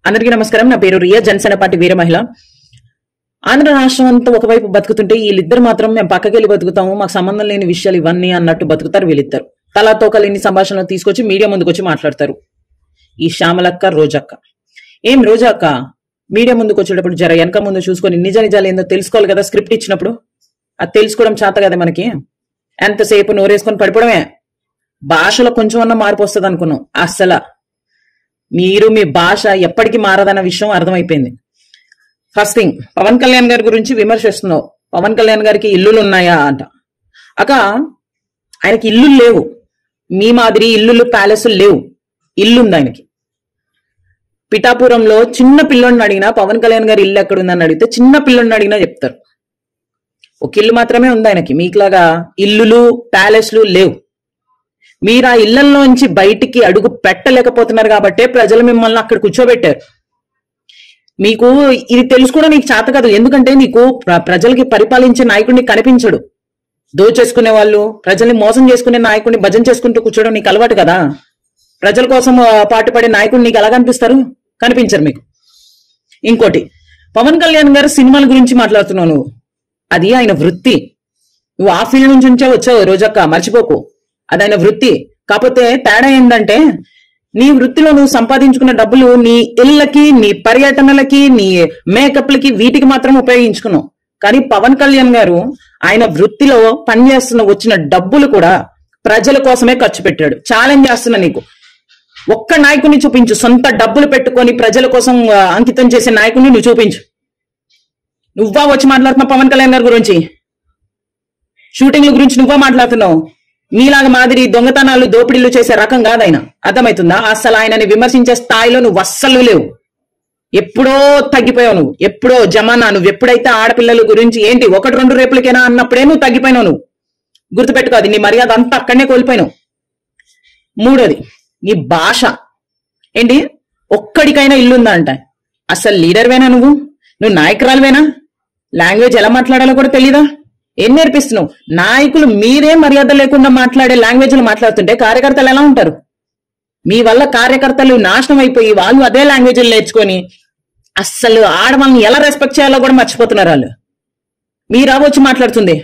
అందరికీ నమస్కారం. నా పేరు రియా, జనసేన పార్టీ వీర మహిళ. ఆంధ్ర రాష్ట్రం అంతా ఒకవైపు బతుకుతుంటే వీళ్ళిద్దరు మాత్రం మేము పక్కకెళ్ళి బతుకుతాము, మాకు సంబంధం లేని విషయాలు ఇవన్నీ అన్నట్టు బతుకుతారు వీళ్ళిద్దరు. తలా తోకలేని సంభాషణలు తీసుకొచ్చి మీడియా ముందుకు వచ్చి మాట్లాడతారు. ఈ శ్యామలక్క, రోజక్క. ఏం రోజక్క, మీడియా ముందుకు వచ్చేటప్పుడు జర వెనక ముందు చూసుకొని నిజ నిజాలు ఏందో తెలుసుకోవాలి కదా. స్క్రిప్ట్ ఇచ్చినప్పుడు అది తెలుసుకోవడం చేత కదా మనకి. ఎంతసేపు నోరేసుకొని పడిపోవడమే. భాషలో కొంచెం అన్న మార్పు వస్తుంది అనుకున్నాం. అస్సలు మీరు మీ భాష ఎప్పటికీ మారదన్న విషయం అర్థమైపోయింది. ఫస్ట్ థింగ్, పవన్ కళ్యాణ్ గారి గురించి విమర్శిస్తున్నావు. పవన్ కళ్యాణ్ గారికి ఇల్లులు ఉన్నాయా అంట. ఆయనకి ఇల్లులు లేవు, మీ మాదిరి ఇల్లులు ప్యాలెస్లు లేవు. ఇల్లుంది ఆయనకి. పిఠాపురంలో చిన్న పిల్లోడిని అడిగినా పవన్ కళ్యాణ్ గారి ఇల్లు ఎక్కడుందని అడిగితే చిన్న పిల్లోడిని అడిగినా చెప్తారు. ఒక ఇల్లు మాత్రమే ఉంది ఆయనకి. మీకులాగా ఇల్లులు ప్యాలెస్లు లేవు. మీరు ఆ ఇళ్లలోంచి బయటికి అడుగు పెట్టలేకపోతున్నారు కాబట్టే ప్రజలు మిమ్మల్ని అక్కడ కూర్చోబెట్టారు. మీకు ఇది తెలుసుకోవడం నీకు చేత కాదు. ఎందుకంటే నీకు ప్రజలకి పరిపాలించే నాయకుడిని కనిపించడు. దోచేసుకునే వాళ్ళు, ప్రజల్ని మోసం చేసుకునే నాయకుడిని భజన చేసుకుంటూ కూర్చోవడం నీకు అలవాటు కదా. ప్రజల కోసం పాటుపడే నాయకుడిని నీకు ఎలా కనిపిస్తారు? కనిపించరు మీకు. ఇంకోటి, పవన్ కళ్యాణ్ గారు సినిమాల గురించి మాట్లాడుతున్నావు నువ్వు. అది ఆయన వృత్తి. నువ్వు ఆ ఫీల్డ్ నుంచి వచ్చావు రోజక్క, మర్చిపోకు. అది ఆయన వృత్తి. కాకపోతే తేడా ఏంటంటే, నీ వృత్తిలో నువ్వు సంపాదించుకున్న డబ్బులు నీ ఇళ్ళకి, నీ పర్యటనలకి, నీ మేకప్లకి, వీటికి మాత్రం ఉపయోగించుకున్నావు. కానీ పవన్ కళ్యాణ్ గారు ఆయన వృత్తిలో పనిచేస్తున్న వచ్చిన డబ్బులు కూడా ప్రజల కోసమే ఖర్చు పెట్టాడు. ఛాలెంజ్ చేస్తున్నా నీకు. ఒక్క నాయకుడిని చూపించు, సొంత డబ్బులు పెట్టుకొని ప్రజల కోసం అంకితం చేసే నాయకుడిని నువ్వు చూపించు. నువ్వా వచ్చి మాట్లాడుతున్నావు పవన్ కళ్యాణ్ గారి గురించి? షూటింగ్ల గురించి నువ్వా మాట్లాడుతున్నావు? మీలాగా మాదిరి దొంగతనాలు, దోపిడీలు చేసే రకం కాదు ఆయన. అర్థమవుతుందా? అస్సలు ఆయనని విమర్శించే స్థాయిలో నువ్వు అస్సలు లేవు. ఎప్పుడో తగ్గిపోయావు నువ్వు. ఎప్పుడో జమానా. నువ్వు ఎప్పుడైతే ఆడపిల్లల గురించి ఏంటి 1-2 రేపులకైనా అన్నప్పుడే నువ్వు తగ్గిపోయినావు. నువ్వు గుర్తుపెట్టుకో, అది నీ మర్యాద అంతా అక్కడనే కోల్పోయినావు. మూడోది, నీ భాష ఏంటి? ఒక్కడికైనా ఇల్లుందా అంట. అసలు లీడర్వేనా నువ్వు? నువ్వు నాయకురాలువేనా? లాంగ్వేజ్ ఎలా మాట్లాడాలో కూడా తెలీదా? ఏం నేర్పిస్తున్నావు? నాయకులు మీరే మర్యాద లేకుండా మాట్లాడే లాంగ్వేజ్లు మాట్లాడుతుంటే కార్యకర్తలు ఎలా ఉంటారు? మీ వల్ల కార్యకర్తలు నాశనం అయిపోయి వాళ్ళు అదే లాంగ్వేజ్లు నేర్చుకొని అస్సలు ఆడవాళ్ళని ఎలా రెస్పెక్ట్ చేయాలో కూడా మర్చిపోతున్నారు వాళ్ళు. మీరా వచ్చి మాట్లాడుతుంది.